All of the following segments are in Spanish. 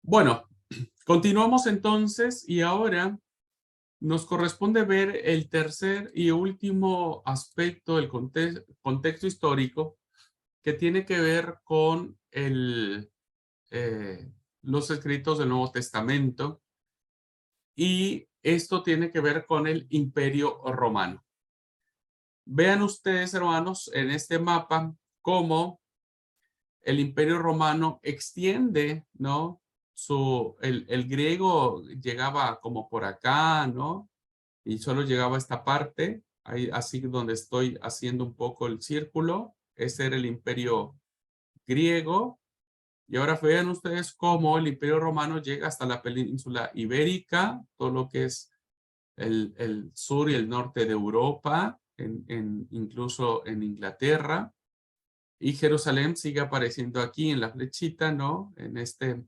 Bueno, continuamos entonces y ahora nos corresponde ver el tercer y último aspecto del contexto histórico que tiene que ver con los escritos del Nuevo Testamento, y esto tiene que ver con el Imperio Romano. Vean ustedes, hermanos, en este mapa cómo el Imperio Romano extiende, ¿no? El griego llegaba como por acá, ¿no? Y solo llegaba a esta parte, ahí, así donde estoy haciendo un poco el círculo. Ese era el Imperio griego. Y ahora vean ustedes cómo el Imperio Romano llega hasta la península ibérica, todo lo que es el sur y el norte de Europa, incluso en Inglaterra. Y Jerusalén sigue apareciendo aquí en la flechita, ¿no? En este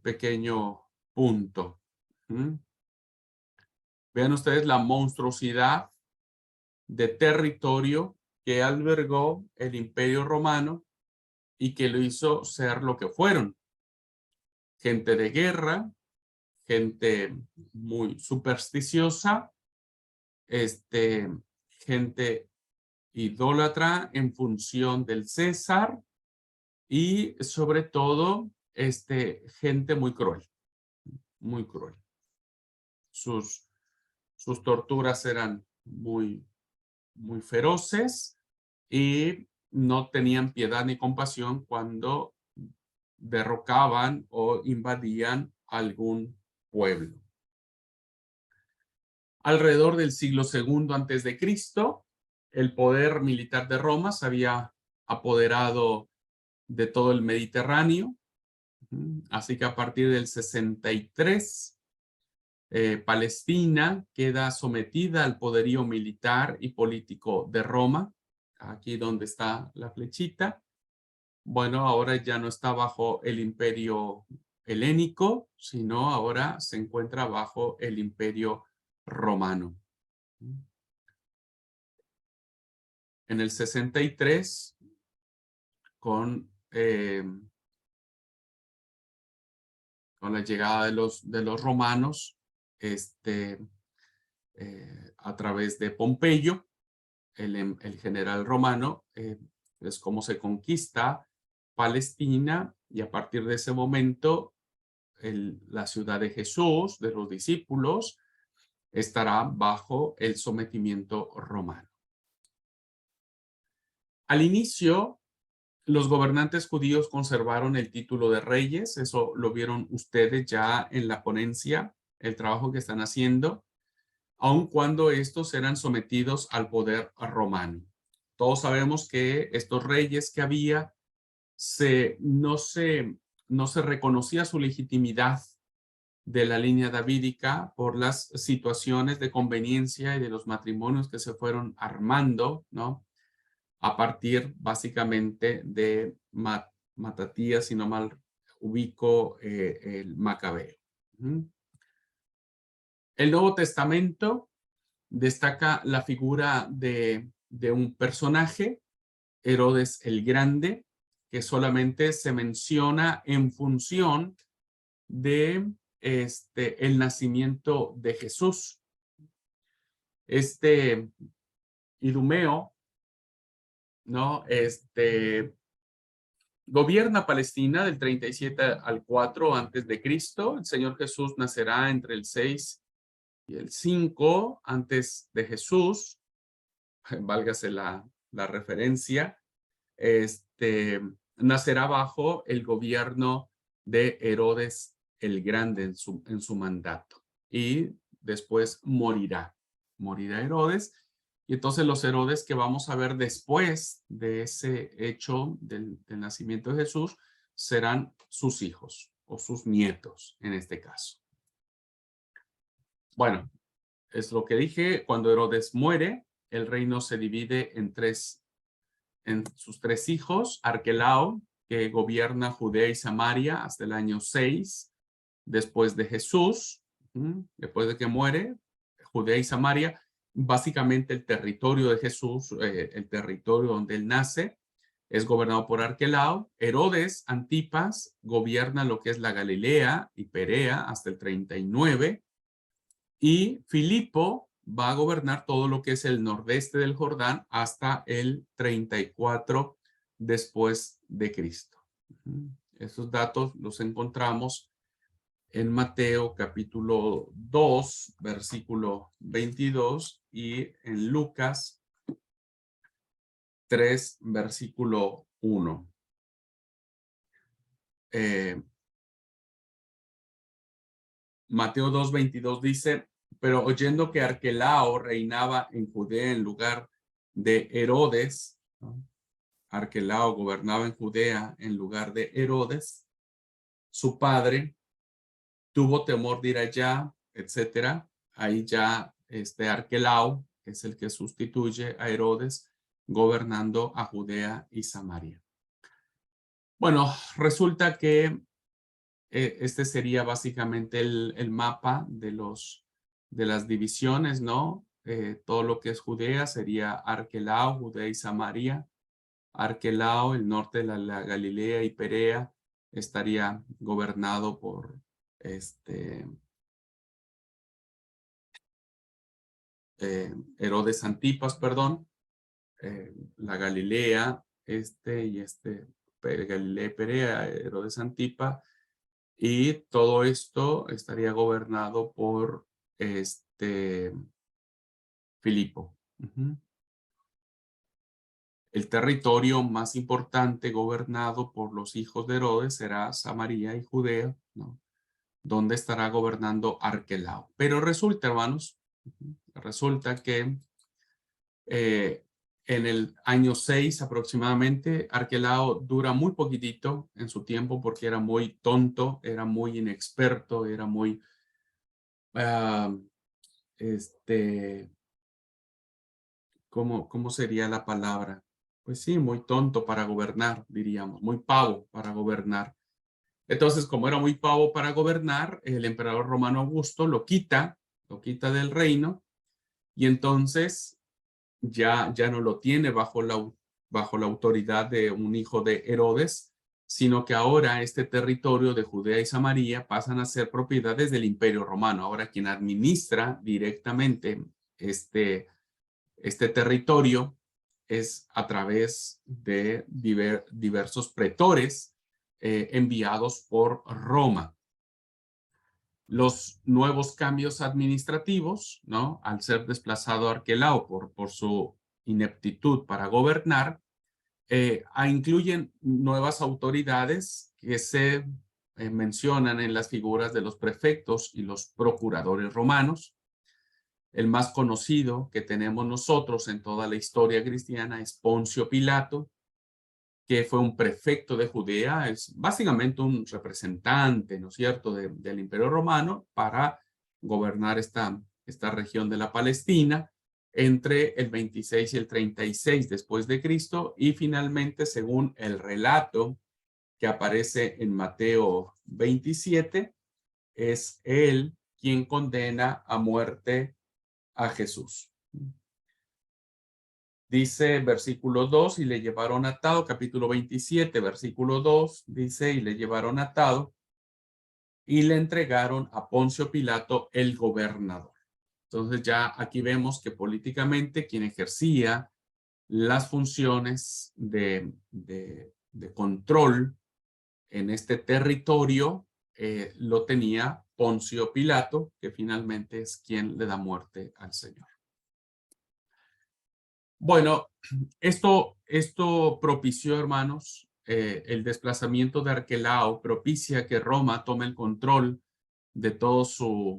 pequeño punto. ¿Mm? Vean ustedes la monstruosidad de territorio que albergó el Imperio Romano y que lo hizo ser lo que fueron. Gente de guerra, gente muy supersticiosa, gente idólatra en función del César y sobre todo gente muy cruel, muy cruel. Sus, sus torturas eran muy feroces y no tenían piedad ni compasión cuando derrocaban o invadían algún pueblo. Alrededor del siglo II antes de Cristo, el poder militar de Roma se había apoderado de todo el Mediterráneo, así que a partir del 63, Palestina queda sometida al poderío militar y político de Roma, aquí donde está la flechita. Bueno, ahora ya no está bajo el imperio helénico, sino ahora se encuentra bajo el imperio romano. En el 63, con la llegada de los romanos, a través de Pompeyo, el general romano, es como se conquista Palestina, y a partir de ese momento la ciudad de Jesús, de los discípulos, estará bajo el sometimiento romano. Al inicio, los gobernantes judíos conservaron el título de reyes, eso lo vieron ustedes ya en la ponencia, el trabajo que están haciendo, aun cuando estos eran sometidos al poder romano. Todos sabemos que estos reyes que había, no se reconocía su legitimidad de la línea davídica por las situaciones de conveniencia y de los matrimonios que se fueron armando, ¿no? A partir básicamente de Matatías, si no mal ubico, el Macabeo. El Nuevo Testamento destaca la figura de un personaje, Herodes el Grande, que solamente se menciona en función de el nacimiento de Jesús. Idumeo, ¿no? Gobierna Palestina del 37 al 4 antes de Cristo. El Señor Jesús nacerá entre el 6 y el 5 antes de Jesús. Válgase la referencia. Nacerá bajo el gobierno de Herodes el Grande en su mandato. Y después morirá Herodes. Y entonces los Herodes que vamos a ver después de ese hecho del nacimiento de Jesús serán sus hijos o sus nietos en este caso. Bueno, es lo que dije, cuando Herodes muere, el reino se divide en sus tres hijos: Arquelao, que gobierna Judea y Samaria hasta el año 6 después de Jesús, después de que muere Judea y Samaria, básicamente el territorio de Jesús, el territorio donde él nace, es gobernado por Arquelao. Herodes Antipas gobierna lo que es la Galilea y Perea hasta el 39. Y Filipo va a gobernar todo lo que es el nordeste del Jordán hasta el 34 después de Cristo. Esos datos los encontramos en Mateo capítulo 2, versículo 22 y en Lucas 3, versículo 1. Mateo 2, 22 dice, pero oyendo que Arquelao reinaba en Judea en lugar de Herodes, ¿no? Arquelao gobernaba en Judea en lugar de Herodes, su padre tuvo temor de ir allá, etcétera. Ahí ya Arquelao es el que sustituye a Herodes gobernando a Judea y Samaria. Bueno, resulta que este sería básicamente el mapa de las divisiones, ¿no? Todo lo que es Judea sería Arquelao, Judea y Samaria. Arquelao, el norte de la Galilea y Perea, estaría gobernado por Herodes Antipas, perdón. La Galilea, Galilea y Perea, Herodes Antipas. Y todo esto estaría gobernado por Filipo. El territorio más importante gobernado por los hijos de Herodes será Samaria y Judea, ¿no? Donde estará gobernando Arquelao. Pero resulta, hermanos, resulta que en el año 6 aproximadamente, Arquelao dura muy poquitito en su tiempo porque era muy tonto, era muy inexperto, era muy, ¿cómo sería la palabra? Pues sí, muy tonto para gobernar, diríamos, muy pavo para gobernar. Entonces, como era muy pavo para gobernar, el emperador romano Augusto lo quita del reino y entonces ya no lo tiene bajo la autoridad de un hijo de Herodes, sino que ahora este territorio de Judea y Samaria pasan a ser propiedades del Imperio Romano. Ahora quien administra directamente este territorio es a través de diversos pretores enviados por Roma. Los nuevos cambios administrativos, ¿no? Al ser desplazado Arquelao por su ineptitud para gobernar, incluyen nuevas autoridades que se mencionan en las figuras de los prefectos y los procuradores romanos. El más conocido que tenemos nosotros en toda la historia cristiana es Poncio Pilato, que fue un prefecto de Judea, es básicamente un representante, ¿no es cierto?, del Imperio Romano para gobernar esta región de la Palestina entre el 26 y el 36 después de Cristo, y finalmente, según el relato que aparece en Mateo 27, es él quien condena a muerte a Jesús. Dice versículo 2, y le llevaron atado, capítulo 27, versículo 2, dice, y le llevaron atado y le entregaron a Poncio Pilato, el gobernador. Entonces ya aquí vemos que políticamente quien ejercía las funciones de control en este territorio lo tenía Poncio Pilato, que finalmente es quien le da muerte al Señor. Bueno, esto propició, hermanos, el desplazamiento de Arquelao, propicia que Roma tome el control de todo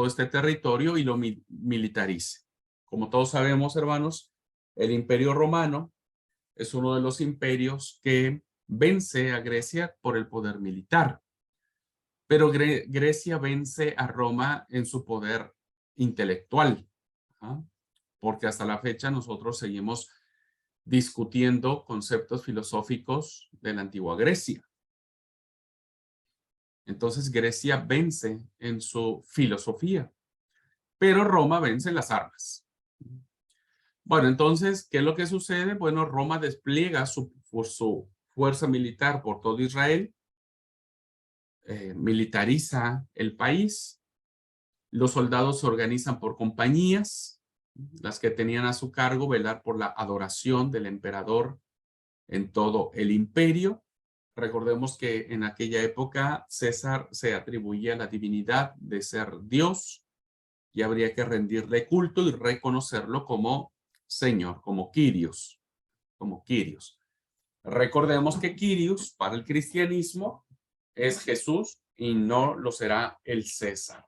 este territorio y lo militarice. Como todos sabemos, hermanos, el Imperio Romano es uno de los imperios que vence a Grecia por el poder militar, pero Grecia vence a Roma en su poder intelectual. ¿Ah? Porque hasta la fecha nosotros seguimos discutiendo conceptos filosóficos de la antigua Grecia. Entonces Grecia vence en su filosofía, pero Roma vence en las armas. Bueno, entonces, ¿qué es lo que sucede? Bueno, Roma despliega su fuerza militar por todo Israel, militariza el país, los soldados se organizan por compañías, las que tenían a su cargo velar por la adoración del emperador en todo el imperio. Recordemos que en aquella época César se atribuía la divinidad de ser Dios y habría que rendirle culto y reconocerlo como Señor, como Kyrios, como Kyrios. Recordemos que Kyrios para el cristianismo es Jesús y no lo será el César.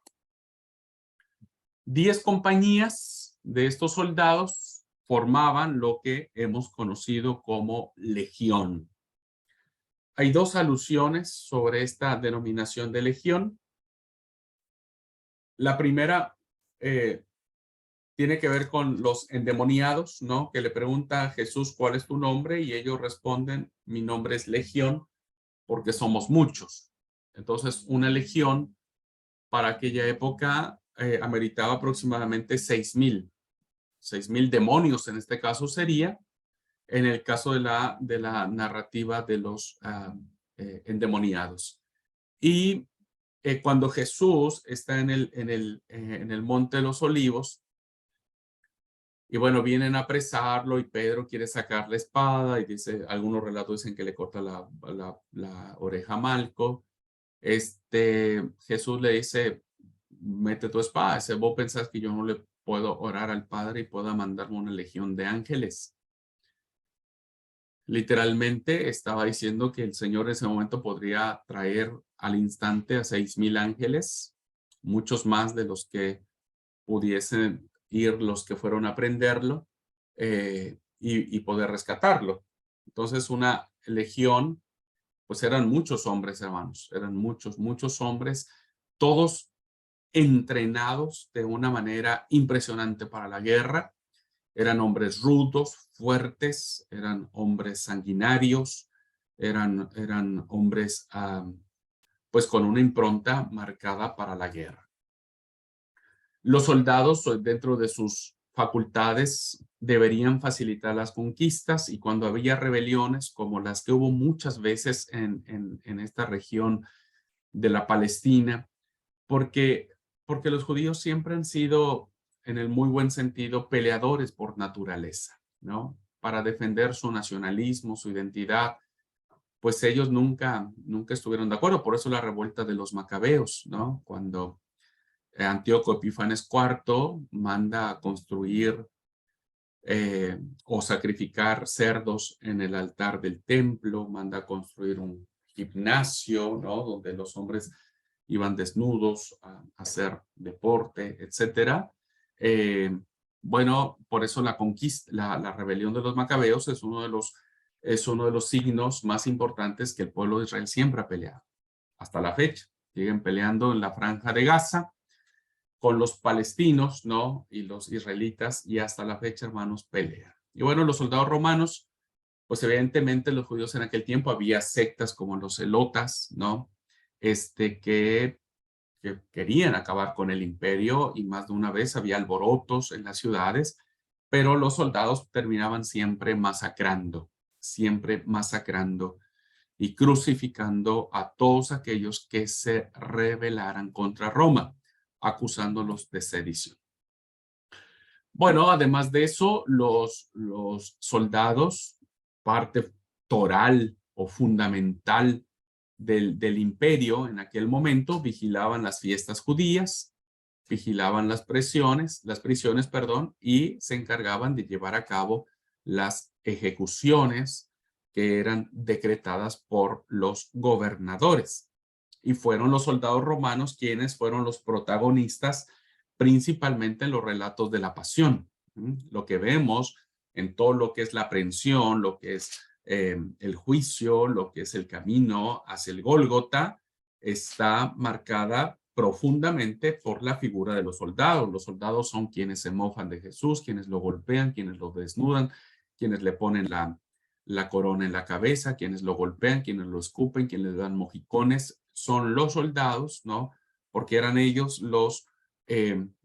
10 compañías de estos soldados formaban lo que hemos conocido como legión. Hay dos alusiones sobre esta denominación de legión. La primera tiene que ver con los endemoniados, ¿no? Que le pregunta a Jesús, ¿cuál es tu nombre? Y ellos responden, mi nombre es Legión, porque somos muchos. Entonces, una legión para aquella época ameritaba aproximadamente 6,000 demonios, en este caso sería, en el caso de la narrativa de los endemoniados. Y cuando Jesús está en el Monte de los Olivos, y bueno, vienen a apresarlo y Pedro quiere sacar la espada y dice, algunos relatos dicen que le corta la oreja a Malco. Jesús le dice, mete tu espada. Dice, vos pensás que yo no le puedo orar al Padre y pueda mandarme una legión de ángeles. Literalmente estaba diciendo que el Señor en ese momento podría traer al instante a 6,000 ángeles, muchos más de los que pudiesen ir los que fueron a prenderlo y poder rescatarlo. Entonces una legión, pues eran muchos hombres, hermanos, eran muchos hombres, todos entrenados de una manera impresionante para la guerra. Eran hombres rudos, fuertes, eran hombres sanguinarios, eran hombres pues con una impronta marcada para la guerra. Los soldados, dentro de sus facultades, deberían facilitar las conquistas y cuando había rebeliones, como las que hubo muchas veces en esta región de la Palestina, porque los judíos siempre han sido, en el muy buen sentido, peleadores por naturaleza, ¿no? Para defender su nacionalismo, su identidad, pues ellos nunca estuvieron de acuerdo. Por eso la revuelta de los macabeos, ¿no? Cuando Antíoco Epífanes IV manda a construir o sacrificar cerdos en el altar del templo, manda a construir un gimnasio, ¿no? Donde los hombres iban desnudos a hacer deporte, etcétera. Bueno, por eso la conquista, la rebelión de los macabeos es uno de los signos más importantes que el pueblo de Israel siempre ha peleado, hasta la fecha. Siguen peleando en la franja de Gaza con los palestinos, ¿no? Y los israelitas, y hasta la fecha, hermanos, pelean. Y bueno, los soldados romanos, pues evidentemente los judíos en aquel tiempo había sectas como los celotas, ¿no? Que querían acabar con el imperio y más de una vez había alborotos en las ciudades, pero los soldados terminaban siempre masacrando y crucificando a todos aquellos que se rebelaran contra Roma, acusándolos de sedición. Bueno, además de eso, los soldados, parte toral o fundamental del imperio en aquel momento, vigilaban las fiestas judías, vigilaban las prisiones, y se encargaban de llevar a cabo las ejecuciones que eran decretadas por los gobernadores. Y fueron los soldados romanos quienes fueron los protagonistas principalmente en los relatos de la pasión. Lo que vemos en todo lo que es la aprehensión, lo que es el juicio, lo que es el camino hacia el Gólgota, está marcada profundamente por la figura de los soldados. Los soldados son quienes se mofan de Jesús, quienes lo golpean, quienes lo desnudan, quienes le ponen la corona en la cabeza, quienes lo golpean, quienes lo escupen, quienes le dan mojicones. Son los soldados, ¿no? Porque eran ellos los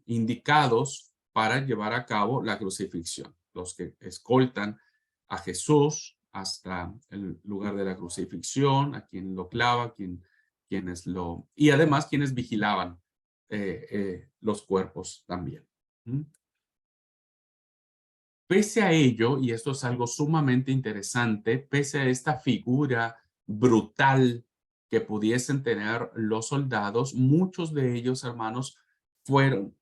indicados para llevar a cabo la crucifixión. los que escoltan a Jesús hasta el lugar de la crucifixión, a quien lo clava, y además quienes vigilaban los cuerpos también. ¿Mm? Pese a ello, y esto es algo sumamente interesante, pese a esta figura brutal que pudiesen tener los soldados, muchos de ellos, hermanos, fueron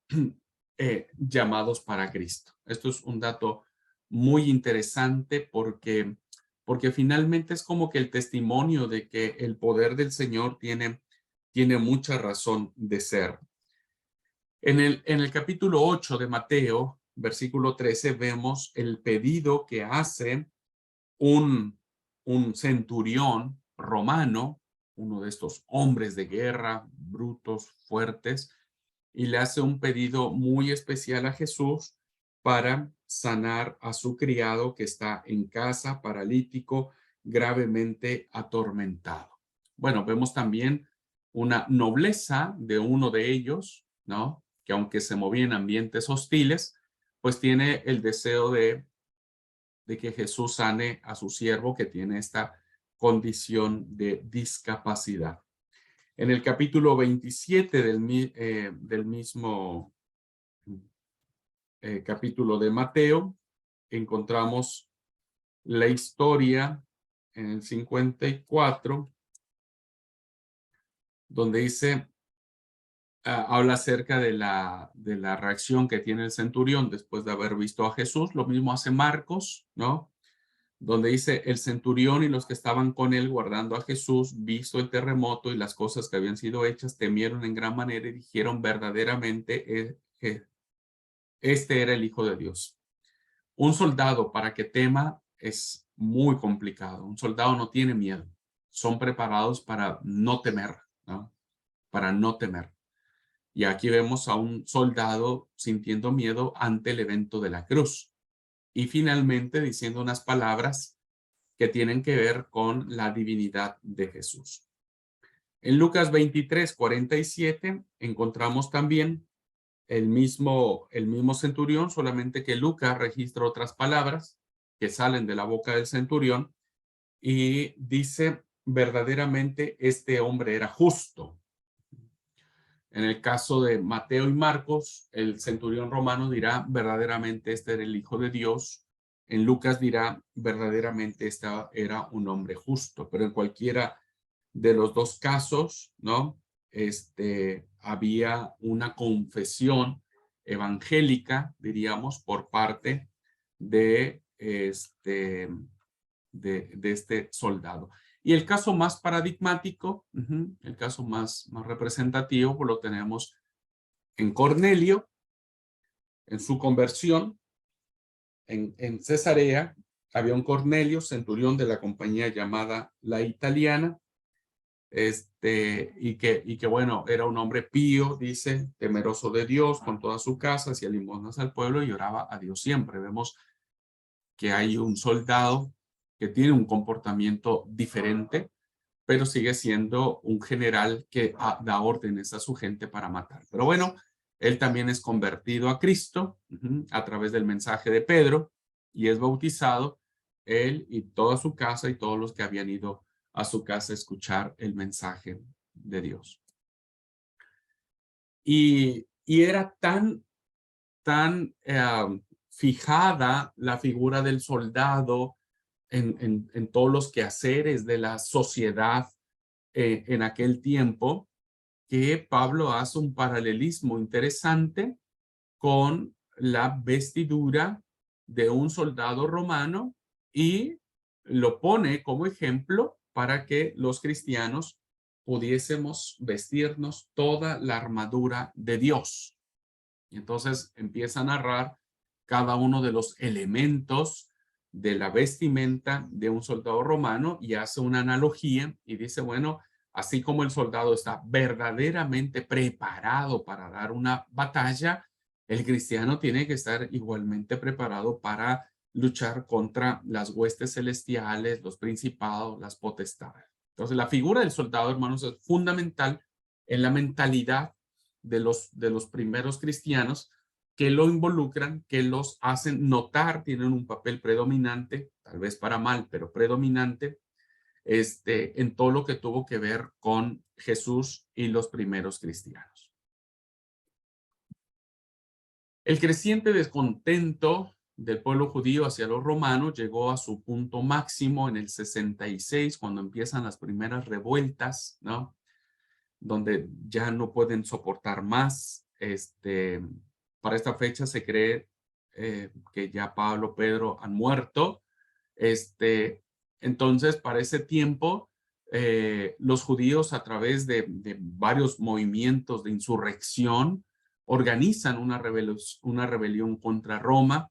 llamados para Cristo. Esto es un dato muy interesante porque finalmente es como que el testimonio de que el poder del Señor tiene mucha razón de ser. En el capítulo 8 de Mateo, versículo 13, vemos el pedido que hace un, un centurión romano, uno de estos hombres de guerra, brutos, fuertes, y le hace un pedido muy especial a Jesús para sanar a su criado que está en casa, paralítico, gravemente atormentado. Bueno, vemos también una nobleza de uno de ellos, ¿no? Que aunque se movía en ambientes hostiles, pues tiene el deseo de que Jesús sane a su siervo que tiene esta condición de discapacidad. En el capítulo 27 del mismo capítulo de Mateo, encontramos la historia en el 54, donde dice, habla acerca de la reacción que tiene el centurión después de haber visto a Jesús. Lo mismo hace Marcos, ¿no? Donde dice, el centurión y los que estaban con él guardando a Jesús, visto el terremoto y las cosas que habían sido hechas, temieron en gran manera y dijeron verdaderamente que este era el Hijo de Dios. Un soldado para que tema es muy complicado. Un soldado no tiene miedo. Son preparados para no temer, ¿no? Para no temer. Y aquí vemos a un soldado sintiendo miedo ante el evento de la cruz. Y finalmente diciendo unas palabras que tienen que ver con la divinidad de Jesús. En Lucas 23:47 encontramos también el mismo centurión, solamente que Lucas registra otras palabras que salen de la boca del centurión y dice, verdaderamente este hombre era justo. En el caso de Mateo y Marcos, el centurión romano dirá, verdaderamente este era el Hijo de Dios. En Lucas dirá, verdaderamente este era un hombre justo. Pero en cualquiera de los dos casos, ¿no? Había una confesión evangélica, diríamos, por parte de este soldado. Y el caso más paradigmático, el caso más representativo, pues lo tenemos en Cornelio, en su conversión, en Cesarea, había un Cornelio, centurión de la compañía llamada La Italiana, y que bueno, era un hombre pío, dice, temeroso de Dios, con toda su casa, hacía limosnas al pueblo y oraba a Dios siempre. Vemos que hay un soldado que tiene un comportamiento diferente, pero sigue siendo un general que da órdenes a su gente para matar. Pero bueno, él también es convertido a Cristo a través del mensaje de Pedro y es bautizado, él y toda su casa y todos los que habían ido a su casa a escuchar el mensaje de Dios. Y era tan fijada la figura del soldado en todos los quehaceres de la sociedad en aquel tiempo, que Pablo hace un paralelismo interesante con la vestidura de un soldado romano y lo pone como ejemplo para que los cristianos pudiésemos vestirnos toda la armadura de Dios. Y entonces empieza a narrar cada uno de los elementos de la vestimenta de un soldado romano y hace una analogía y dice, bueno, así como el soldado está verdaderamente preparado para dar una batalla, el cristiano tiene que estar igualmente preparado para luchar contra las huestes celestiales, los principados, las potestades. Entonces, la figura del soldado, hermanos, es fundamental en la mentalidad de los primeros cristianos, que lo involucran, que los hacen notar, tienen un papel predominante, tal vez para mal, pero predominante, en todo lo que tuvo que ver con Jesús y los primeros cristianos. El creciente descontento del pueblo judío hacia los romanos llegó a su punto máximo en el 66, cuando empiezan las primeras revueltas, ¿no? Donde ya no pueden soportar más. Para esta fecha se cree que ya Pablo, Pedro han muerto. Entonces, para ese tiempo, los judíos, a través de varios movimientos de insurrección, organizan una rebelión contra Roma.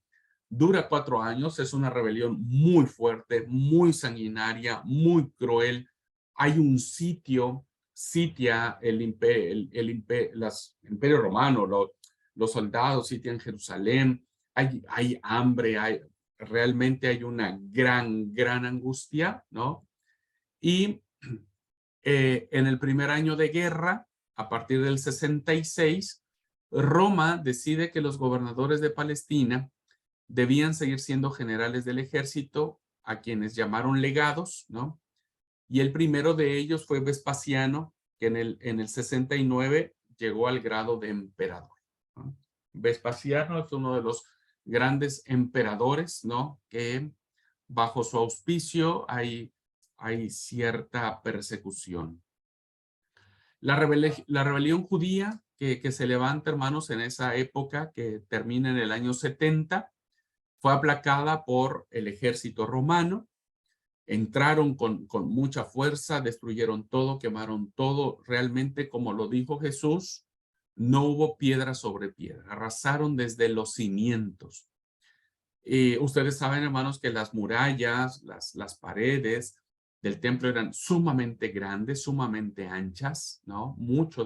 Dura 4 años, es una rebelión muy fuerte, muy sanguinaria, muy cruel. Hay un sitia el imperio romano, los soldados sitian Jerusalén, hay hambre, realmente hay una gran angustia, ¿no? Y en el primer año de guerra, a partir del 66, Roma decide que los gobernadores de Palestina debían seguir siendo generales del ejército, a quienes llamaron legados, ¿no? Y el primero de ellos fue Vespasiano, que en el 69 llegó al grado de emperador, ¿no? Vespasiano es uno de los grandes emperadores, ¿no? Que bajo su auspicio hay cierta persecución. La rebelión judía que se levanta, hermanos, en esa época, que termina en el año 70, fue aplacada por el ejército romano. Entraron con mucha fuerza, destruyeron todo, quemaron todo. Realmente, como lo dijo Jesús, no hubo piedra sobre piedra. Arrasaron desde los cimientos. Ustedes saben, hermanos, que las murallas, las paredes del templo eran sumamente grandes, sumamente anchas, ¿no? Mucho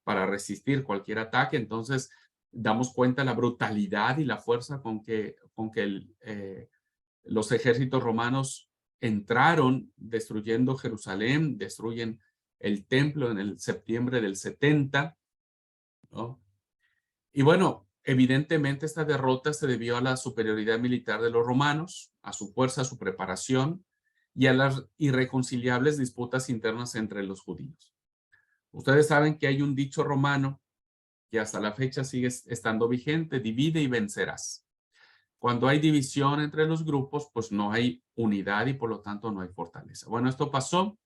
para resistir cualquier ataque. Entonces, damos cuenta de la brutalidad y la fuerza con que los ejércitos romanos entraron destruyendo Jerusalén, destruyen el templo en el septiembre del 70, ¿no? Y bueno, evidentemente esta derrota se debió a la superioridad militar de los romanos, a su fuerza, a su preparación y a las irreconciliables disputas internas entre los judíos. Ustedes saben que hay un dicho romano que hasta la fecha sigue estando vigente: divide y vencerás. Cuando hay división entre los grupos, pues no hay unidad y por lo tanto no hay fortaleza. Bueno, esto pasó.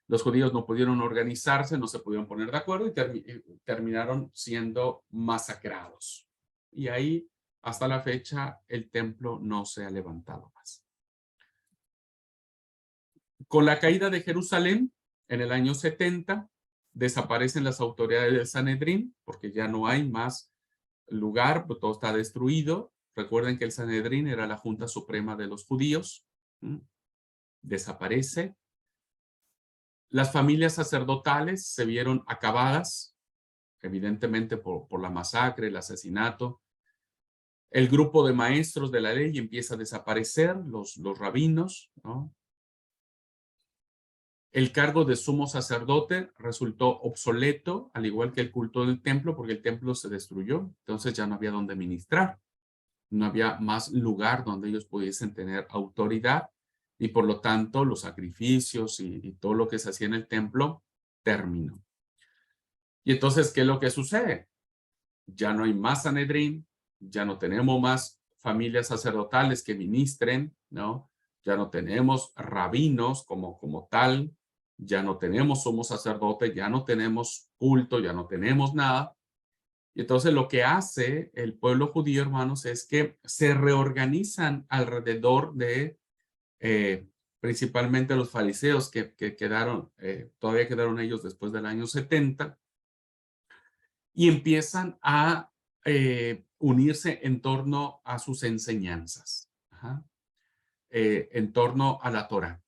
Los judíos no pudieron organizarse, no se pudieron poner de acuerdo y terminaron siendo masacrados. Y ahí, hasta la fecha, el templo no se ha levantado más. Con la caída de Jerusalén, en el año 70, desaparecen las autoridades del Sanedrín, porque ya no hay más lugar, pues todo está destruido. Recuerden que el Sanedrín era la Junta Suprema de los judíos. Desaparece. Las familias sacerdotales se vieron acabadas, evidentemente por la masacre, el asesinato. El grupo de maestros de la ley empieza a desaparecer, los rabinos, ¿no? El cargo de sumo sacerdote resultó obsoleto, al igual que el culto del templo, porque el templo se destruyó. Entonces ya no había donde ministrar. No había más lugar donde ellos pudiesen tener autoridad y por lo tanto los sacrificios y todo lo que se hacía en el templo terminó. Y entonces, ¿qué es lo que sucede? Ya no hay más Sanedrín, ya no tenemos más familias sacerdotales que ministren, ¿no? Ya no tenemos rabinos como tal, ya no tenemos sumo sacerdote, ya no tenemos culto, ya no tenemos nada. Y entonces lo que hace el pueblo judío, hermanos, es que se reorganizan alrededor de principalmente los fariseos que quedaron, todavía quedaron ellos después del año 70, y empiezan a unirse en torno a sus enseñanzas, en torno a la Torá.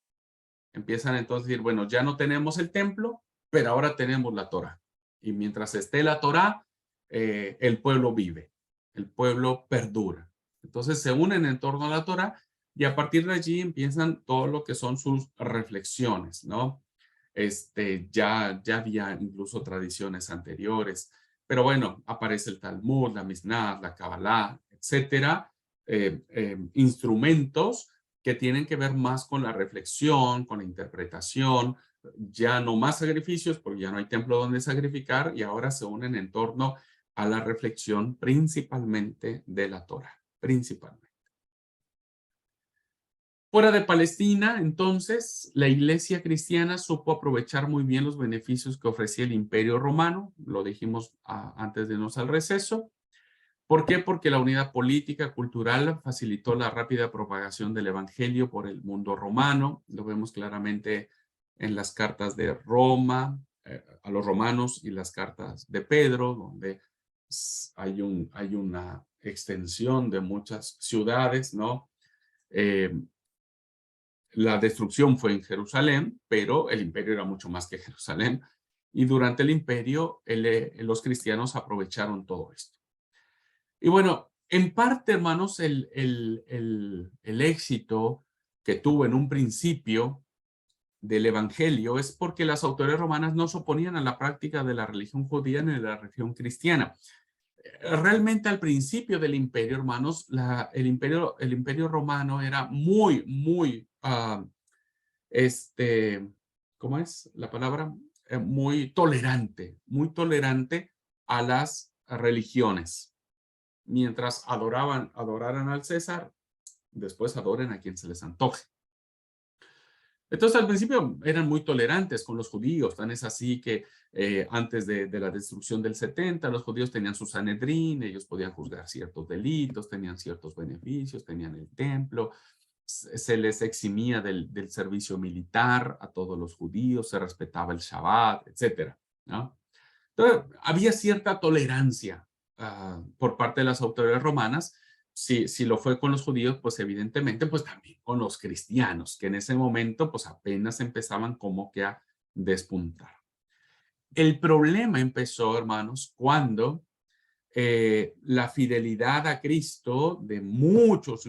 Empiezan entonces a decir, bueno, ya no tenemos el templo, pero ahora tenemos la Torá. Y mientras esté la Torá, el pueblo vive, el pueblo perdura. Entonces se unen en torno a la Torá y a partir de allí empiezan todo lo que son sus reflexiones, ¿no? Ya había incluso tradiciones anteriores. pero bueno, aparece el Talmud, la Mishnah, la Kabbalah, etcétera, instrumentos que tienen que ver más con la reflexión, con la interpretación, ya no más sacrificios, porque ya no hay templo donde sacrificar, y ahora se unen en torno a la reflexión principalmente de la Torah, principalmente. Fuera de Palestina, entonces, la iglesia cristiana supo aprovechar muy bien los beneficios que ofrecía el Imperio Romano, lo dijimos antes de irnos al receso. ¿Por qué? Porque la unidad política, cultural, facilitó la rápida propagación del evangelio por el mundo romano. Lo vemos claramente en las cartas de Roma, a los romanos, y las cartas de Pedro, donde hay una extensión de muchas ciudades, ¿no? La destrucción fue en Jerusalén, pero el imperio era mucho más que Jerusalén. Y durante el imperio, los cristianos aprovecharon todo esto. Y bueno, en parte, hermanos, el éxito que tuvo en un principio del evangelio es porque las autoridades romanas no se oponían a la práctica de la religión judía ni de la religión cristiana. Realmente al principio del imperio, hermanos, el imperio romano era muy, ¿cómo es la palabra? Muy tolerante a las religiones. Mientras adoraran al César, después adoren a quien se les antoje. Entonces, al principio eran muy tolerantes con los judíos, tan es así que antes de la destrucción del 70, los judíos tenían su Sanedrín, ellos podían juzgar ciertos delitos, tenían ciertos beneficios, tenían el templo, se les eximía del servicio militar a todos los judíos, se respetaba el Shabbat, etcétera, ¿no? Entonces, había cierta tolerancia por parte de las autoridades romanas. Si lo fue con los judíos, pues evidentemente, pues también con los cristianos, que en ese momento, pues apenas empezaban como que a despuntar. El problema empezó, hermanos, cuando la fidelidad a Cristo de muchos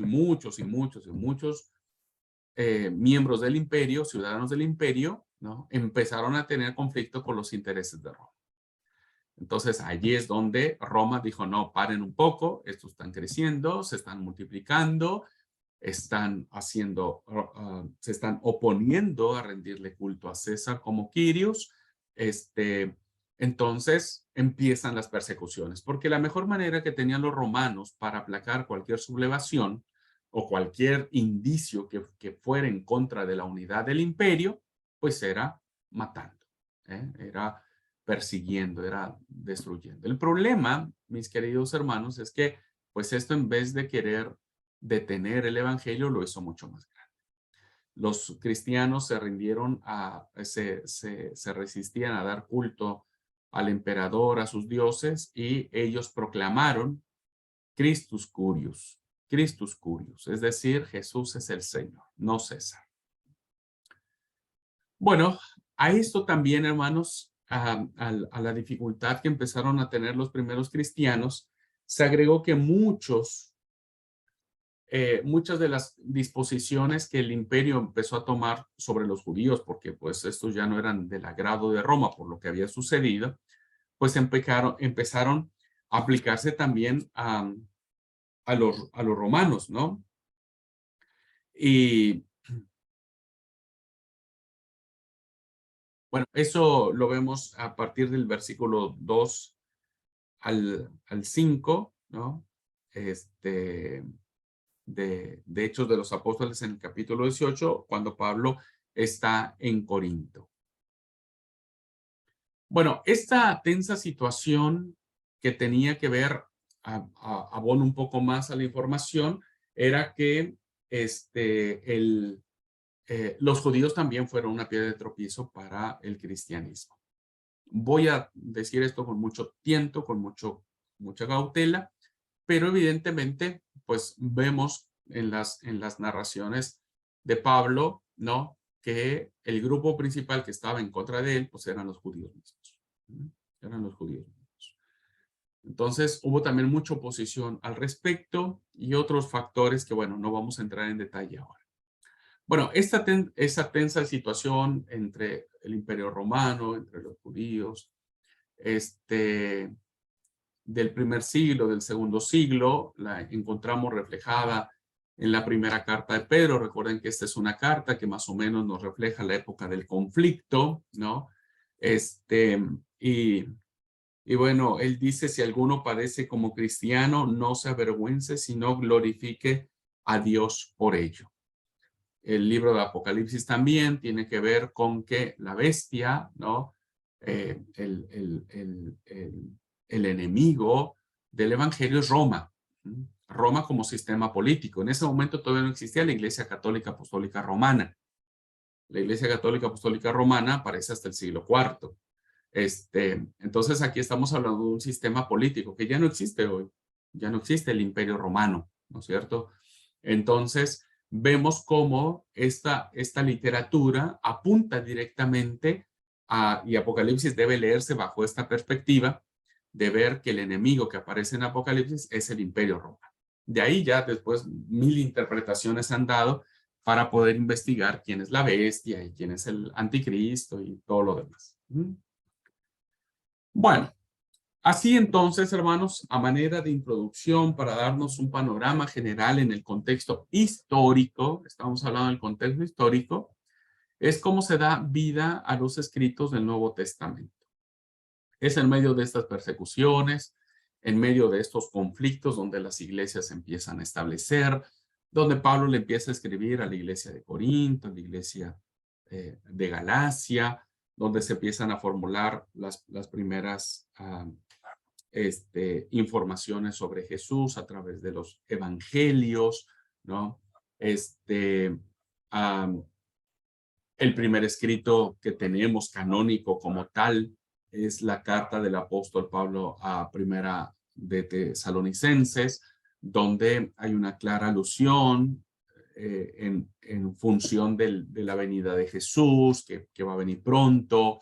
miembros del imperio, ciudadanos del imperio, ¿no? Empezaron a tener conflicto con los intereses de Roma. Entonces, allí es donde Roma dijo, no, paren un poco, estos están creciendo, se están multiplicando, se están oponiendo a rendirle culto a César como Quirios. Entonces, empiezan las persecuciones, porque la mejor manera que tenían los romanos para aplacar cualquier sublevación o cualquier indicio que fuera en contra de la unidad del imperio, pues era matando, era persiguiendo, era destruyendo. El problema, mis queridos hermanos, es que pues esto, en vez de querer detener el evangelio, lo hizo mucho más grande. Los cristianos se rindieron se resistían a dar culto al emperador, a sus dioses, y ellos proclamaron Christus Curius, es decir, Jesús es el Señor, no César. Bueno, a esto también, hermanos, a la dificultad que empezaron a tener los primeros cristianos, se agregó que muchas de las disposiciones que el imperio empezó a tomar sobre los judíos, porque pues estos ya no eran del agrado de Roma por lo que había sucedido, pues empezaron a aplicarse también a los romanos, ¿no? Y bueno, eso lo vemos a partir del versículo 2 al 5, ¿no? De Hechos de los Apóstoles, en el capítulo 18, cuando Pablo está en Corinto. Bueno, esta tensa situación que tenía que ver, abono un poco más a la información, era que los judíos también fueron una piedra de tropiezo para el cristianismo. Voy a decir esto con mucho tiento, con mucha cautela, pero evidentemente, pues vemos en las narraciones de Pablo, ¿no? Que el grupo principal que estaba en contra de él, pues eran los judíos mismos. Eran los judíos mismos. Entonces, hubo también mucha oposición al respecto y otros factores que, bueno, no vamos a entrar en detalle ahora. Bueno, esa tensa situación entre el Imperio Romano, entre los judíos, del primer siglo, del segundo siglo, la encontramos reflejada en la primera carta de Pedro. Recuerden que esta es una carta que más o menos nos refleja la época del conflicto, ¿no? Y, y bueno, él dice, si alguno padece como cristiano, no se avergüence, sino glorifique a Dios por ello. El libro de Apocalipsis también tiene que ver con que la bestia, ¿no? El enemigo del evangelio es Roma. Roma como sistema político. En ese momento todavía no existía la Iglesia Católica Apostólica Romana. La Iglesia Católica Apostólica Romana aparece hasta el siglo IV. Entonces aquí estamos hablando de un sistema político que ya no existe hoy. Ya no existe el Imperio Romano, ¿no es cierto? Entonces vemos cómo esta literatura apunta directamente y Apocalipsis debe leerse bajo esta perspectiva de ver que el enemigo que aparece en Apocalipsis es el Imperio Romano. De ahí ya después 1000 interpretaciones han dado para poder investigar quién es la bestia y quién es el anticristo y todo lo demás. Bueno, así entonces, hermanos, a manera de introducción para darnos un panorama general en el contexto histórico, estamos hablando del contexto histórico, es cómo se da vida a los escritos del Nuevo Testamento. Es en medio de estas persecuciones, en medio de estos conflictos donde las iglesias empiezan a establecer, donde Pablo le empieza a escribir a la iglesia de Corinto, a la iglesia de Galacia, donde se empiezan a formular las primeras informaciones sobre Jesús a través de los evangelios, ¿no? El primer escrito que tenemos canónico como tal es la carta del apóstol Pablo a Primera de Tesalonicenses, donde hay una clara alusión en función de la venida de Jesús, que va a venir pronto,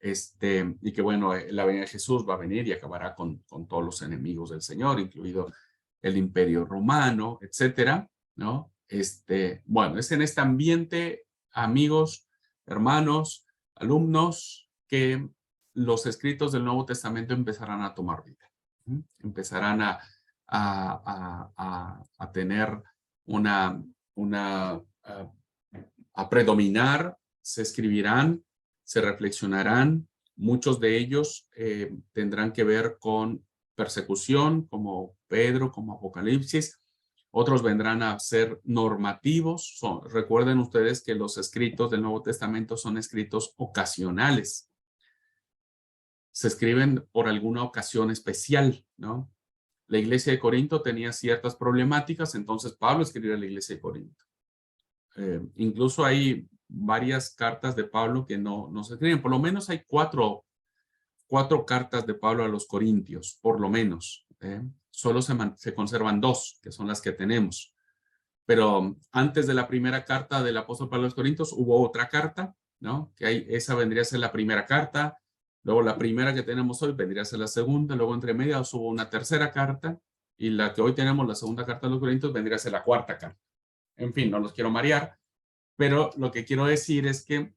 y que bueno, la venida de Jesús va a venir y acabará con todos los enemigos del Señor, incluido el Imperio Romano, etcétera, ¿no? Bueno, es en este ambiente, amigos, hermanos, alumnos, que los escritos del Nuevo Testamento empezarán a tomar vida. Empezarán a tener a predominar, se escribirán, se reflexionarán. Muchos de ellos tendrán que ver con persecución, como Pedro, como Apocalipsis. Otros vendrán a ser normativos. Recuerden ustedes que los escritos del Nuevo Testamento son escritos ocasionales. Se escriben por alguna ocasión especial, ¿no? La iglesia de Corinto tenía ciertas problemáticas, entonces Pablo escribió a la iglesia de Corinto. Incluso hay varias cartas de Pablo que no se escriben. Por lo menos hay cuatro cartas de Pablo a los Corintios, por lo menos. Solo se conservan 2, que son las que tenemos. Pero antes de la primera carta del apóstol Pablo a los Corintios hubo otra carta, ¿no? Esa vendría a ser la primera carta. Luego la primera que tenemos hoy vendría a ser la segunda. Luego entre medias hubo una tercera carta. Y la que hoy tenemos, la segunda carta de los Corintios, vendría a ser la cuarta carta. En fin, no los quiero marear. Pero lo que quiero decir es que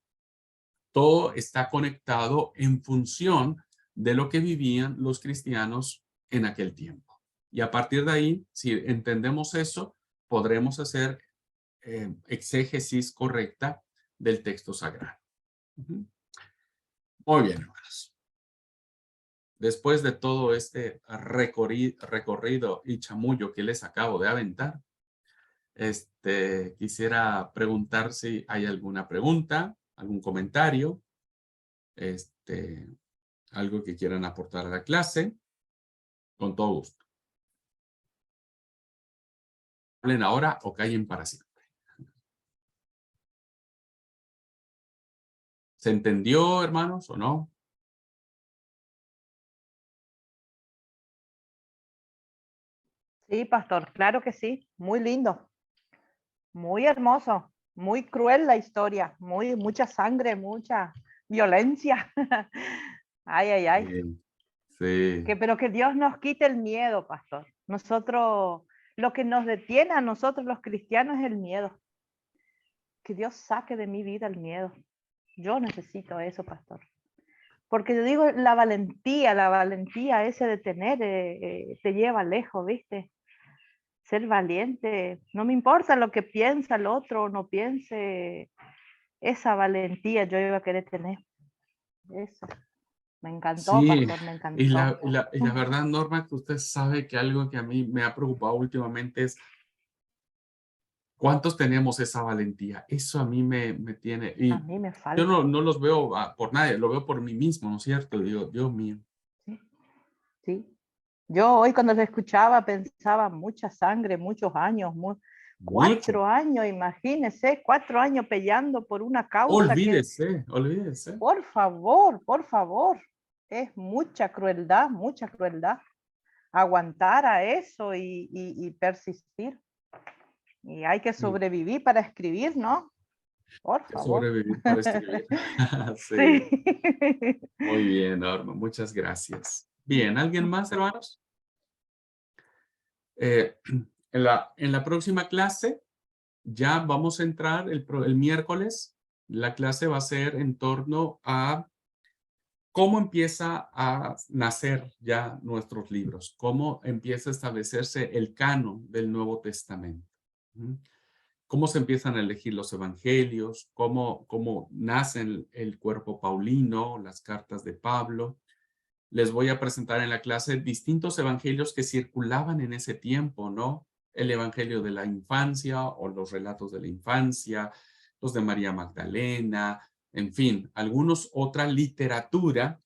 todo está conectado en función de lo que vivían los cristianos en aquel tiempo. Y a partir de ahí, si entendemos eso, podremos hacer exégesis correcta del texto sagrado. Muy bien, hermanos. Después de todo este recorrido y chamullo que les acabo de aventar, quisiera preguntar si hay alguna pregunta, algún comentario, algo que quieran aportar a la clase, con todo gusto. Hablen ahora o callen para siempre. ¿Se entendió, hermanos, o no? Sí, pastor, claro que sí, muy lindo, muy hermoso, muy cruel la historia, mucha sangre, mucha violencia. Ay, ay, ay. Sí. Pero que Dios nos quite el miedo, pastor. Nosotros, lo que nos detiene a nosotros los cristianos es el miedo. Que Dios saque de mi vida el miedo. Yo necesito eso, pastor. Porque yo digo, la valentía ese de tener, te lleva lejos, ¿viste? Ser valiente, no me importa lo que piensa el otro o no piense, esa valentía yo iba a querer tener. Eso. Me encantó, Sí, pastor, me y encantó. la verdad, Norma, que usted sabe que algo que a mí me ha preocupado últimamente es cuántos tenemos esa valentía. Eso a mí me tiene, A y mí me yo falta. no los veo por nadie, lo veo por mí mismo, ¿no es cierto? Digo, Dios mío, Sí, sí. Yo hoy cuando lo escuchaba pensaba mucha sangre, muchos años, mucho. 4 años, imagínese, 4 años peleando por una causa que, Olvídese, olvídese. por favor, es mucha crueldad, mucha crueldad. Aguantar a eso y persistir. Y hay que Sí, sobrevivir para escribir, ¿no? Por que favor. sobrevivir para escribir. Sí, Sí. muy bien, Norma, muchas gracias. Bien, ¿alguien más, hermanos? Eh, en la próxima clase ya vamos a entrar el miércoles. La clase va a ser en torno a cómo empieza a nacer ya nuestros libros, cómo empieza a establecerse el canon del Nuevo Testamento. ¿Mm? Cómo se empiezan a elegir los evangelios, cómo nacen el cuerpo paulino, las cartas de Pablo. Les voy a presentar en la clase distintos evangelios que circulaban en ese tiempo, ¿no? El evangelio de la infancia o los relatos de la infancia, los de María Magdalena, en fin, algunos otra literatura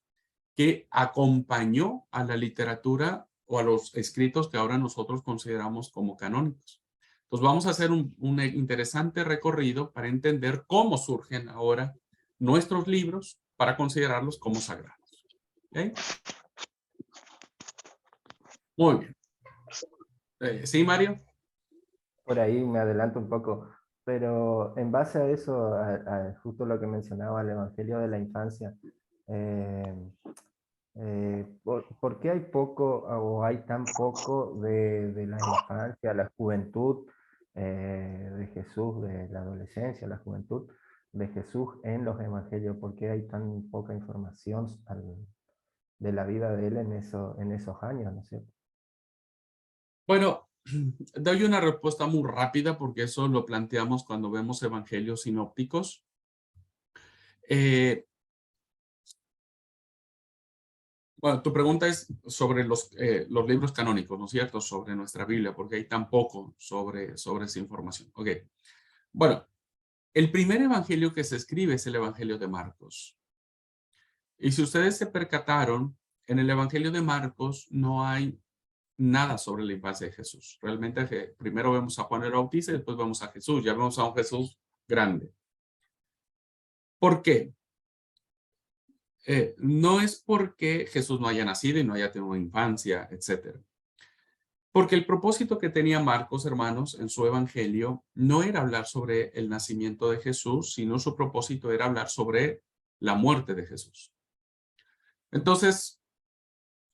que acompañó a la literatura o a los escritos que ahora nosotros consideramos como canónicos. Entonces vamos a hacer un interesante recorrido para entender cómo surgen ahora nuestros libros para considerarlos como sagrados. ¿Okay? Muy bien. ¿Sí, Mario? Por ahí me adelanto un poco, pero en base a eso, a justo lo que mencionaba el Evangelio de la infancia, eh, ¿por qué hay poco o hay tan poco de la infancia, la juventud de Jesús, de la adolescencia, la juventud de Jesús en los Evangelios? ¿Por qué hay tan poca información de la vida de él en esos años? ¿No es cierto? Bueno, doy una respuesta muy rápida porque eso lo planteamos cuando vemos evangelios sinópticos. Bueno, tu pregunta es sobre los libros canónicos, ¿no es cierto? Sobre nuestra Biblia, porque hay tan poco sobre esa información. Ok. Bueno, el primer evangelio que se escribe es el Evangelio de Marcos. Y si ustedes se percataron, en el Evangelio de Marcos no hay nada sobre la infancia de Jesús. Realmente primero vemos a Juan el Bautista y después vemos a Jesús. Ya vemos a un Jesús grande. ¿Por qué? No es porque Jesús no haya nacido y no haya tenido una infancia, etcétera. Porque el propósito que tenía Marcos, hermanos, en su evangelio, no era hablar sobre el nacimiento de Jesús, sino su propósito era hablar sobre la muerte de Jesús. Entonces,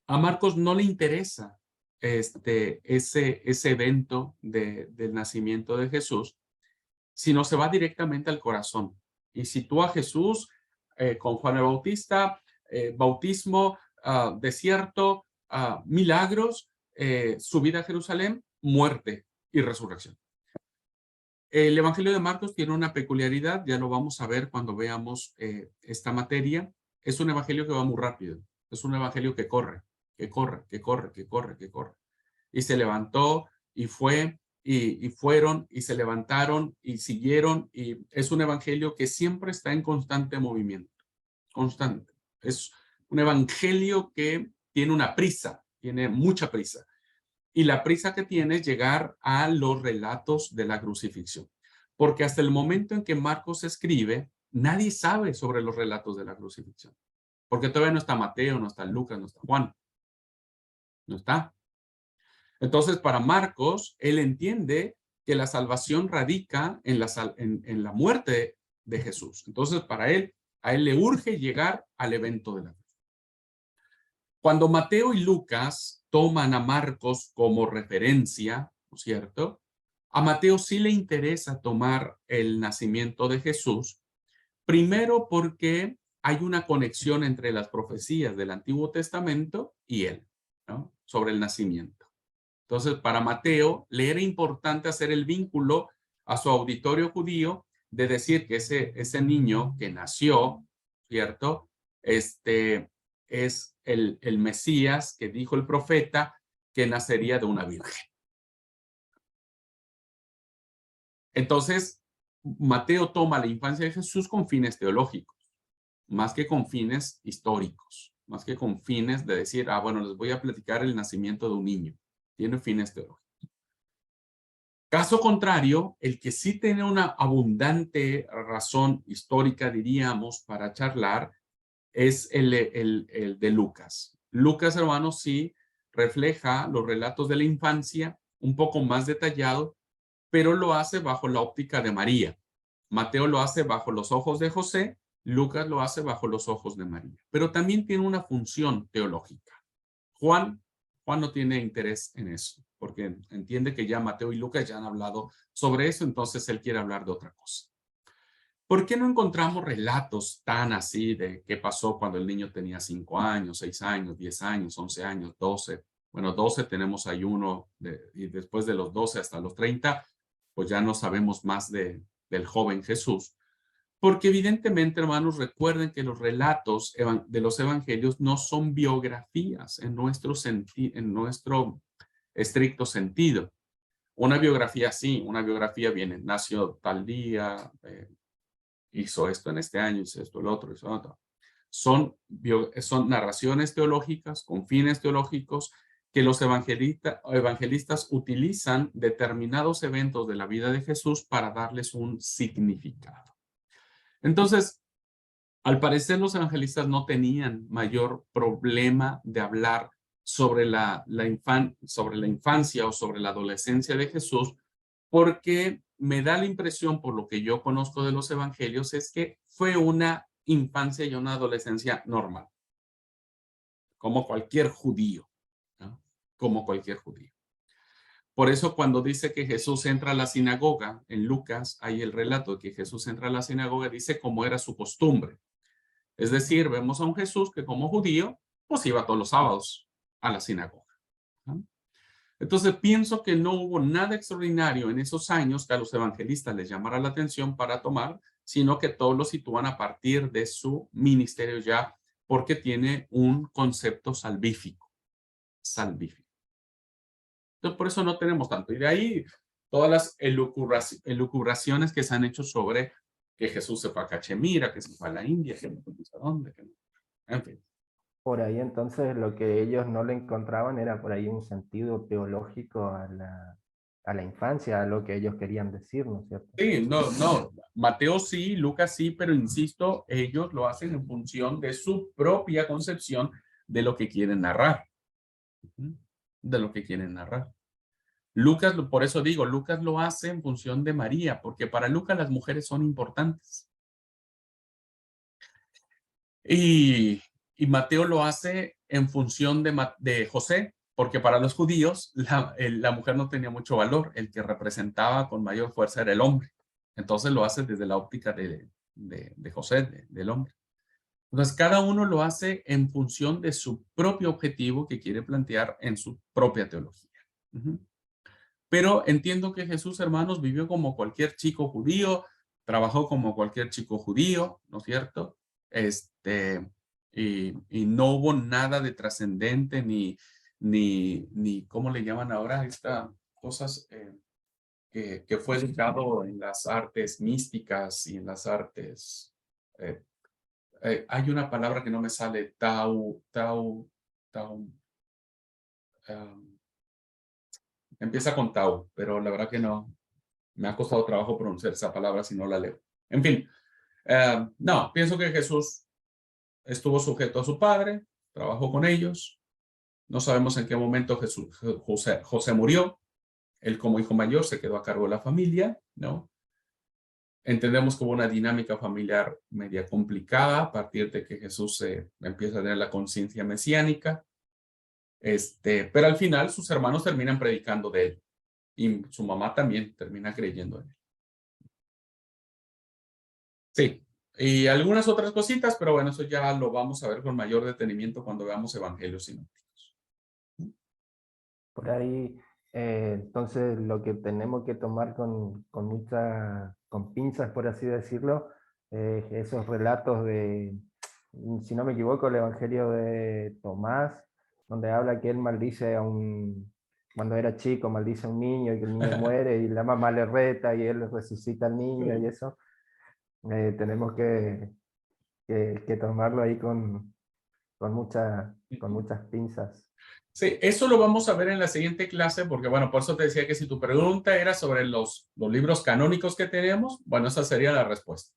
a Marcos no le interesa ese evento del nacimiento de Jesús, sino se va directamente al corazón y sitúa a Jesús con Juan el Bautista, bautismo, desierto, milagros, subida a Jerusalén, muerte y resurrección. El Evangelio de Marcos tiene una peculiaridad, ya lo vamos a ver cuando veamos esta materia. Es un evangelio que va muy rápido, es un evangelio que corre, que corre, que corre, que corre, que corre. Y se levantó y fue y fueron y se levantaron y siguieron y es un evangelio que siempre está en constante movimiento, constante. Es un evangelio que tiene una prisa, tiene mucha prisa. Y la prisa que tiene es llegar a los relatos de la crucifixión. Porque hasta el momento en que Marcos escribe, nadie sabe sobre los relatos de la crucifixión. Porque todavía no está Mateo, no está Lucas, no está Juan. No está. Entonces, para Marcos, él entiende que la salvación radica en la muerte de Jesús. Entonces, para él, a él le urge llegar al evento de la cruz. Cuando Mateo y Lucas toman a Marcos como referencia, ¿no es cierto? A Mateo sí le interesa tomar el nacimiento de Jesús, primero porque hay una conexión entre las profecías del Antiguo Testamento y él, ¿no? Sobre el nacimiento. Entonces, para Mateo, le era importante hacer el vínculo a su auditorio judío de decir que ese niño que nació, ¿cierto? Es el Mesías que dijo el profeta que nacería de una virgen. Entonces, Mateo toma la infancia de Jesús con fines teológicos, más que con fines históricos, más que con fines de decir, bueno, les voy a platicar el nacimiento de un niño. Tiene fines teológicos. Caso contrario, el que sí tiene una abundante razón histórica, diríamos, para charlar, es el de Lucas. Lucas, hermanos, sí refleja los relatos de la infancia un poco más detallado, pero lo hace bajo la óptica de María. Mateo lo hace bajo los ojos de José, Lucas lo hace bajo los ojos de María. Pero también tiene una función teológica. Juan no tiene interés en eso, porque entiende que ya Mateo y Lucas ya han hablado sobre eso, entonces él quiere hablar de otra cosa. ¿Por qué no encontramos relatos tan así de qué pasó cuando el niño tenía 5 años, 6 años, 10 años, 11 años, 12? Bueno, 12 tenemos ahí uno, y después de los 12 hasta los 30, pues ya no sabemos más del joven Jesús. Porque evidentemente, hermanos, recuerden que los relatos de los evangelios no son biografías en nuestro estricto sentido. Una biografía sí, una biografía viene, nació tal día, hizo esto en este año, hizo esto el otro, hizo otro. Son narraciones teológicas con fines teológicos que los evangelistas utilizan determinados eventos de la vida de Jesús para darles un significado. Entonces, al parecer los evangelistas no tenían mayor problema de hablar sobre la infancia o sobre la adolescencia de Jesús, porque me da la impresión, por lo que yo conozco de los evangelios, es que fue una infancia y una adolescencia normal, como cualquier judío, ¿no? Como cualquier judío. Por eso cuando dice que Jesús entra a la sinagoga, en Lucas hay el relato de que Jesús entra a la sinagoga, dice como era su costumbre. Es decir, vemos a un Jesús que como judío, pues iba todos los sábados a la sinagoga, ¿no? Entonces pienso que no hubo nada extraordinario en esos años que a los evangelistas les llamara la atención para tomar, sino que todos lo sitúan a partir de su ministerio ya, porque tiene un concepto salvífico. Salvífico. Entonces, por eso no tenemos tanto. Y de ahí todas las elucubraciones que se han hecho sobre que Jesús se fue a Cachemira, que se fue a la India, que no sé a dónde, que no. En fin. Por ahí entonces lo que ellos no le encontraban era por ahí un sentido teológico a la infancia, a lo que ellos querían decir, ¿no es cierto? Sí, no. Mateo sí, Lucas sí, pero insisto, ellos lo hacen en función de su propia concepción de lo que quieren narrar. De lo que quieren narrar. Lucas, por eso digo, Lucas lo hace en función de María, porque para Lucas las mujeres son importantes. Y Mateo lo hace en función de José, porque para los judíos la mujer no tenía mucho valor, el que representaba con mayor fuerza era el hombre. Entonces lo hace desde la óptica de José, del hombre. Entonces cada uno lo hace en función de su propio objetivo que quiere plantear en su propia teología. Pero entiendo que Jesús, hermanos, vivió como cualquier chico judío, trabajó como cualquier chico judío, ¿no es cierto? Y no hubo nada de trascendente ni, ¿cómo le llaman ahora? Estas cosas que fue educado en las artes místicas y en las artes. Hay una palabra que no me sale, empieza con tau, pero la verdad que no, me ha costado trabajo pronunciar esa palabra si no la leo. En fin, no, pienso que Jesús estuvo sujeto a su padre, trabajó con ellos. No sabemos en qué momento José murió. Él como hijo mayor se quedó a cargo de la familia, ¿no? Entendemos que hubo una dinámica familiar media complicada a partir de que Jesús empieza a tener la conciencia mesiánica. Pero al final sus hermanos terminan predicando de él y su mamá también termina creyendo en él. Sí, Y algunas otras cositas, pero bueno, eso ya lo vamos a ver con mayor detenimiento cuando veamos evangelios sinópticos. Por ahí, entonces lo que tenemos que tomar con pinzas, por así decirlo, esos relatos de, si no me equivoco, el Evangelio de Tomás, donde habla que él maldice cuando era chico, maldice a un niño y que el niño muere y la mamá le reta y él resucita al niño y eso. Tenemos que tomarlo ahí con muchas pinzas. Sí, eso lo vamos a ver en la siguiente clase, porque bueno, por eso te decía que si tu pregunta era sobre los libros canónicos que tenemos, bueno, esa sería la respuesta.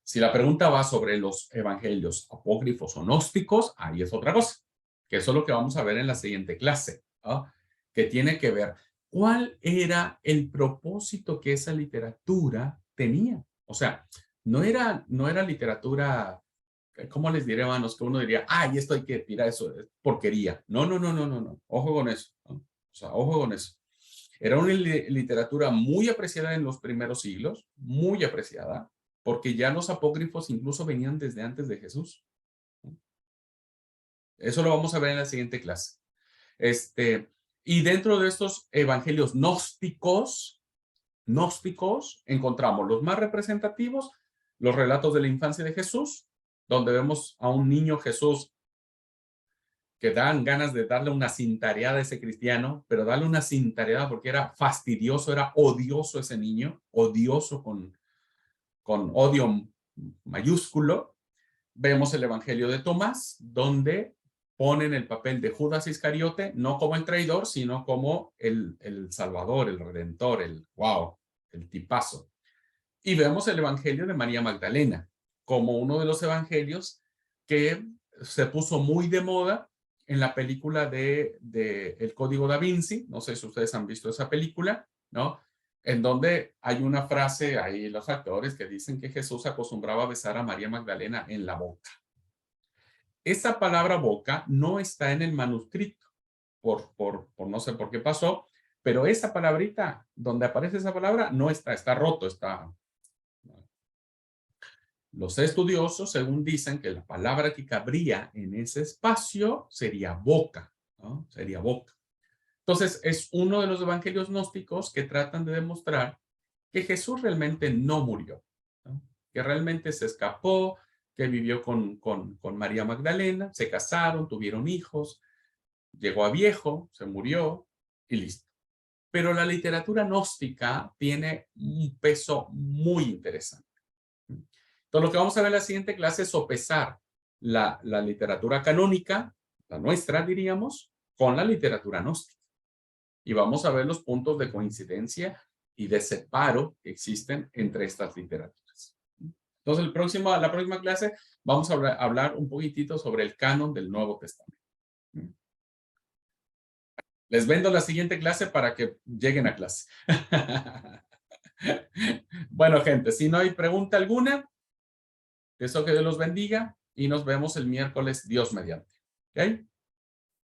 Si la pregunta va sobre los evangelios apócrifos o gnósticos, ahí es otra cosa, que eso es lo que vamos a ver en la siguiente clase, ¿no? Que tiene que ver cuál era el propósito que esa literatura tenía. O sea, no era literatura, ¿cómo les diré, hermanos? Que uno diría, ay, esto hay que tirar, eso es porquería. No, no, no, no, no, no. Ojo con eso, ¿no? O sea, ojo con eso. Era una literatura muy apreciada en los primeros siglos, muy apreciada, porque ya los apócrifos incluso venían desde antes de Jesús. Eso lo vamos a ver en la siguiente clase. Y dentro de estos evangelios gnósticos, encontramos los más representativos, los relatos de la infancia de Jesús, donde vemos a un niño Jesús que dan ganas de darle una cintareada a ese cristiano, pero darle una cintareada porque era fastidioso, era odioso ese niño, odioso con odio mayúsculo. Vemos el Evangelio de Tomás, donde ponen el papel de Judas Iscariote, no como el traidor, sino como el Salvador, el Redentor, el tipazo. Y vemos el Evangelio de María Magdalena, como uno de los evangelios que se puso muy de moda en la película de El Código Da Vinci. No sé si ustedes han visto esa película, ¿no? En donde hay una frase, ahí los actores que dicen que Jesús acostumbraba a besar a María Magdalena en la boca. Esa palabra boca no está en el manuscrito, por no sé por qué pasó, pero esa palabrita, donde aparece esa palabra, no está roto, está... Los estudiosos, según dicen, que la palabra que cabría en ese espacio sería boca, ¿no? Sería boca. Entonces, es uno de los evangelios gnósticos que tratan de demostrar que Jesús realmente no murió, ¿no? Que realmente se escapó, que vivió con María Magdalena, se casaron, tuvieron hijos, llegó a viejo, se murió y listo. Pero la literatura gnóstica tiene un peso muy interesante. Entonces, lo que vamos a ver en la siguiente clase es sopesar la literatura canónica, la nuestra diríamos, con la literatura gnóstica. Y vamos a ver los puntos de coincidencia y de separo que existen entre estas literaturas. Entonces, la próxima clase vamos a hablar un poquitito sobre el canon del Nuevo Testamento. Les vendo la siguiente clase para que lleguen a clase. Bueno, gente, si no hay pregunta alguna, que Dios los bendiga y nos vemos el miércoles, Dios mediante. ¿Ok?